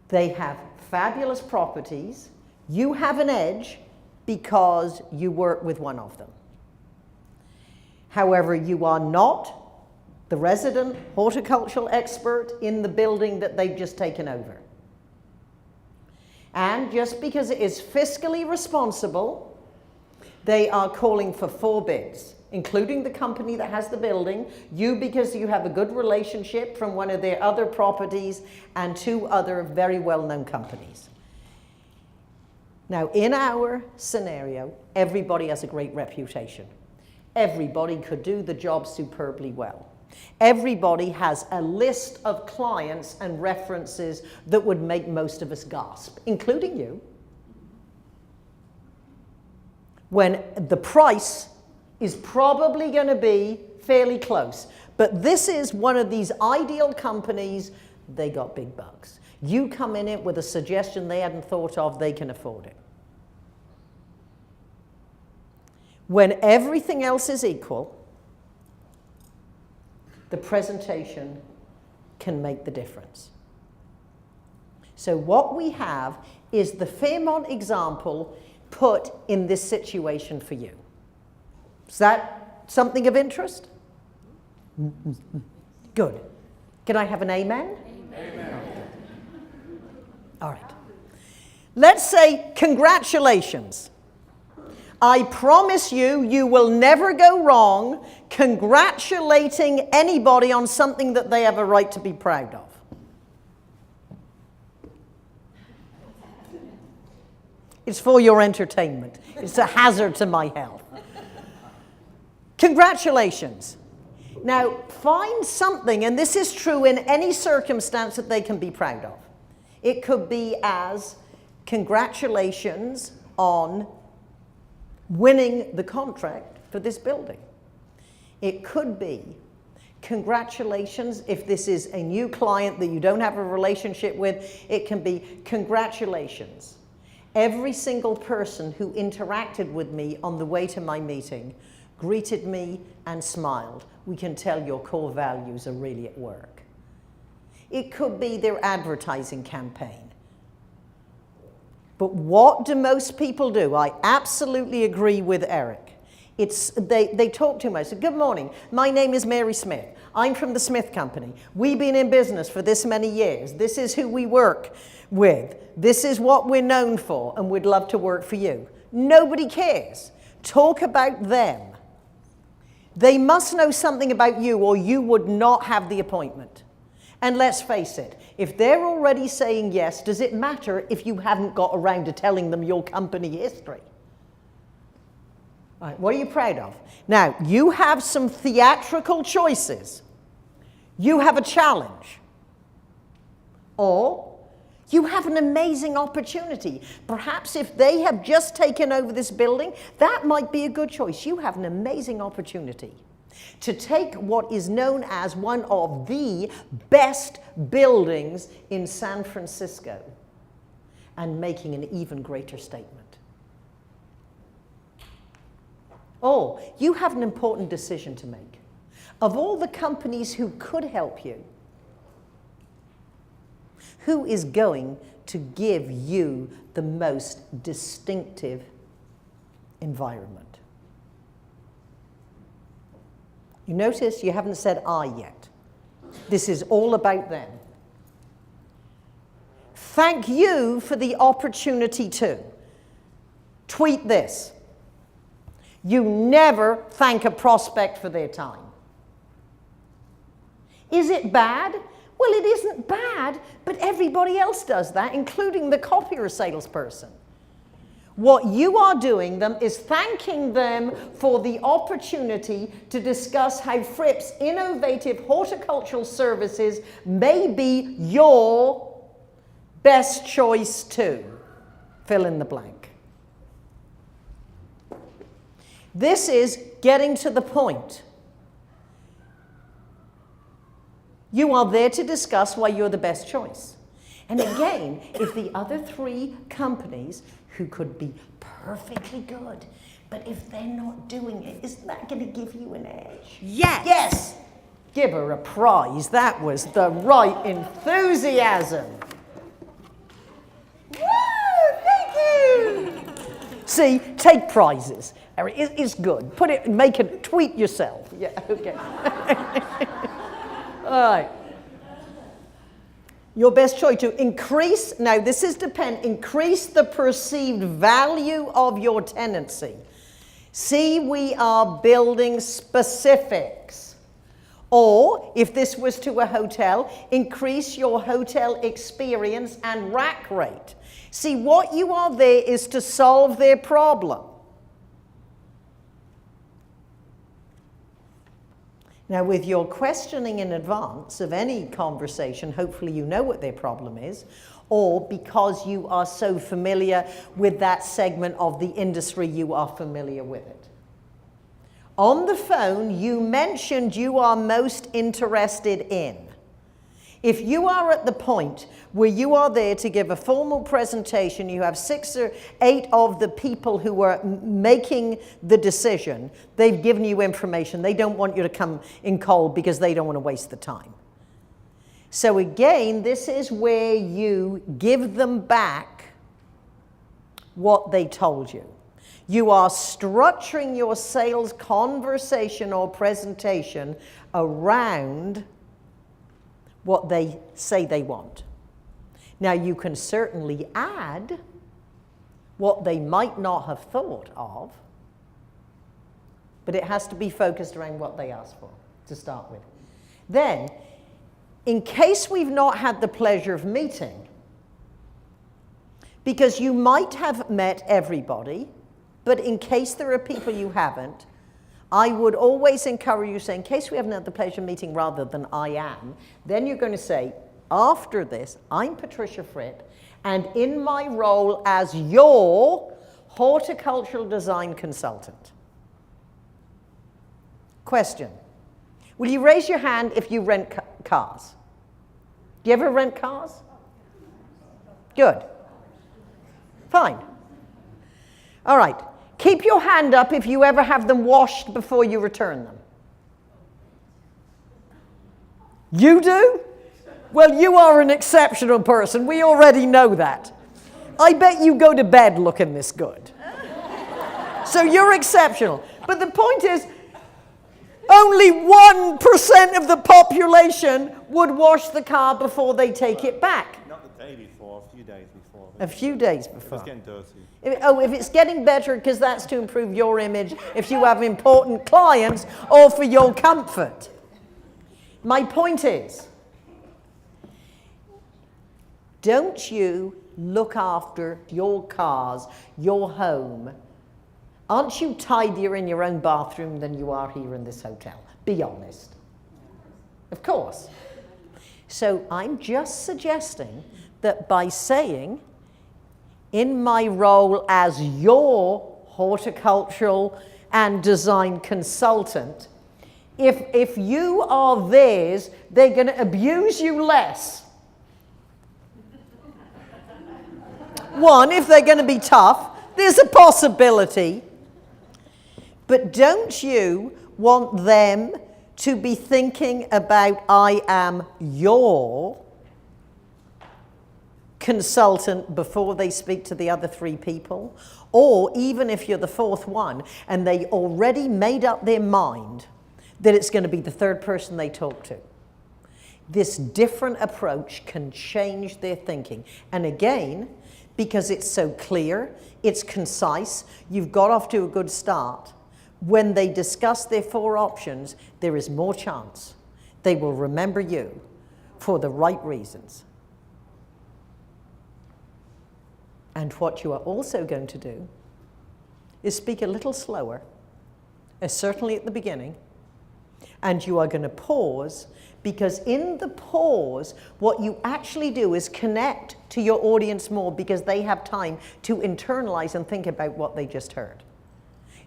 They have fabulous properties. You have an edge because you work with one of them. However, you are not the resident horticultural expert in the building that they've just taken over. And just because it is fiscally responsible, they are calling for 4 bids, including the company that has the building, you because you have a good relationship from one of their other properties, and 2 other very well-known companies. Now, in our scenario, everybody has a great reputation. Everybody could do the job superbly well. Everybody has a list of clients and references that would make most of us gasp, including you, when the price is probably going to be fairly close. But this is one of these ideal companies. They got big bucks. You come in it with a suggestion they hadn't thought of, they can afford it. When everything else is equal, the presentation can make the difference. So what we have is the Fairmont example put in this situation for you. Is that something of interest? Good. Can I have an amen? Amen. All right. Let's say congratulations. I promise you, you will never go wrong congratulating anybody on something that they have a right to be proud of. It's for your entertainment. It's a hazard to my health. Congratulations. Now, find something, and this is true in any circumstance that they can be proud of. It could be as congratulations on winning the contract for this building. It could be congratulations if this is a new client that you don't have a relationship with. It can be congratulations. Every single person who interacted with me on the way to my meeting greeted me and smiled. We can tell your core values are really at work. It could be their advertising campaign. But what do most people do? I absolutely agree with Eric. They talk too much. So, good morning. My name is Mary Smith. I'm from the Smith Company. We've been in business for this many years. This is who we work with. This is what we're known for, and we'd love to work for you. Nobody cares. Talk about them. They must know something about you, or you would not have the appointment. And let's face it, if they're already saying yes, does it matter if you haven't got around to telling them your company history? All right, what are you proud of? Now, you have some theatrical choices. You have a challenge. Or you have an amazing opportunity. Perhaps if they have just taken over this building, that might be a good choice. You have an amazing opportunity to take what is known as one of the best buildings in San Francisco and making an even greater statement. Oh, you have an important decision to make. Of all the companies who could help you, who is going to give you the most distinctive environment? You notice you haven't said I yet. This is all about them. Thank you for the opportunity to. Tweet this. You never thank a prospect for their time. Is it bad? Well, it isn't bad, but everybody else does that, including the copier salesperson. What you are doing them is thanking them for the opportunity to discuss how Fripp's innovative horticultural services may be your best choice too. Fill in the blank. This is getting to the point. You are there to discuss why you're the best choice. And again, if the other 3 companies who could be perfectly good, but if they're not doing it, isn't that going to give you an edge? Yes. Yes. Give her a prize. That was the right enthusiasm. See, take prizes. It's good. Make a tweet yourself. Yeah, okay. All right. Your best choice to increase, now this is increase the perceived value of your tenancy. See, we are building specifics. Or, if this was to a hotel, increase your hotel experience and rack rate. See, what you are there is to solve their problem. Now, with your questioning in advance of any conversation, hopefully you know what their problem is, or because you are so familiar with that segment of the industry, you are familiar with it. On the phone, you mentioned you are most interested in. If you are at the point where you are there to give a formal presentation, you have 6 or 8 of the people who are making the decision, they've given you information. They don't want you to come in cold because they don't want to waste the time. So again, this is where you give them back what they told you. You are structuring your sales conversation or presentation around what they say they want. Now, you can certainly add what they might not have thought of, but it has to be focused around what they asked for to start with. Then, in case we've not had the pleasure of meeting, because you might have met everybody, but in case there are people you haven't, I would always encourage you to say, in case we haven't had the pleasure of meeting rather than I am, then you're going to say, after this, I'm Patricia Fripp, and in my role as your horticultural design consultant. Question. Will you raise your hand if you rent cars? Do you ever rent cars? Good. Fine. All right. Keep your hand up if you ever have them washed before you return them. You do? Well, you are an exceptional person. We already know that. I bet you go to bed looking this good. So you're exceptional. But the point is, only 1% of the population would wash the car before they take it back. Not the day before, a few days before. A few days before. If it's getting dirty. If it's getting better because that's to improve your image, if you have important clients, or for your comfort. My point is, don't you look after your cars, your home? Aren't you tidier in your own bathroom than you are here in this hotel? Be honest. Of course. So I'm just suggesting that by saying, in my role as your horticultural and design consultant, if you are theirs, they're going to abuse you less. One, if they're going to be tough, there's a possibility. But don't you want them to be thinking about, I am your consultant before they speak to the other 3 people? Or even if you're the 4th one and they already made up their mind that it's going to be the 3rd person they talk to. This different approach can change their thinking. And again, because it's so clear, it's concise, you've got off to a good start. When they discuss their 4 options, there is more chance they will remember you for the right reasons. And what you are also going to do is speak a little slower, certainly at the beginning, and you are going to pause, because in the pause, what you actually do is connect to your audience more because they have time to internalize and think about what they just heard.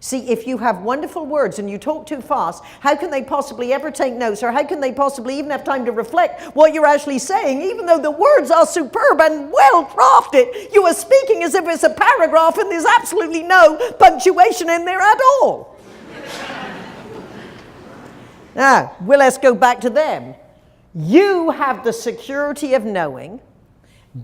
See, if you have wonderful words and you talk too fast, how can they possibly ever take notes, or how can they possibly even have time to reflect what you're actually saying? Even though the words are superb and well crafted, you are speaking as if it's a paragraph and there's absolutely no punctuation in there at all. Now, well, let's go back to them. You have the security of knowing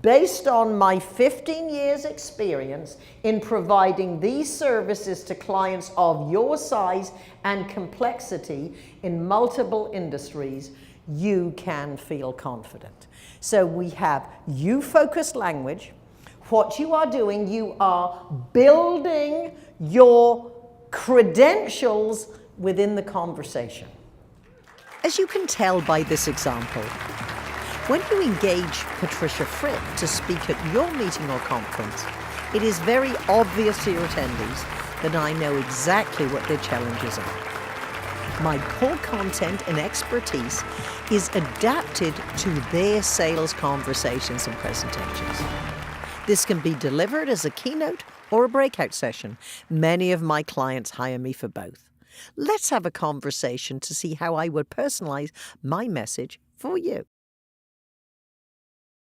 based on my 15 years experience in providing these services to clients of your size and complexity in multiple industries, you can feel confident. So we have you-focused language. What you are doing, you are building your credentials within the conversation. As you can tell by this example, when you engage Patricia Fripp to speak at your meeting or conference, it is very obvious to your attendees that I know exactly what their challenges are. My core content and expertise is adapted to their sales conversations and presentations. This can be delivered as a keynote or a breakout session. Many of my clients hire me for both. Let's have a conversation to see how I would personalize my message for you.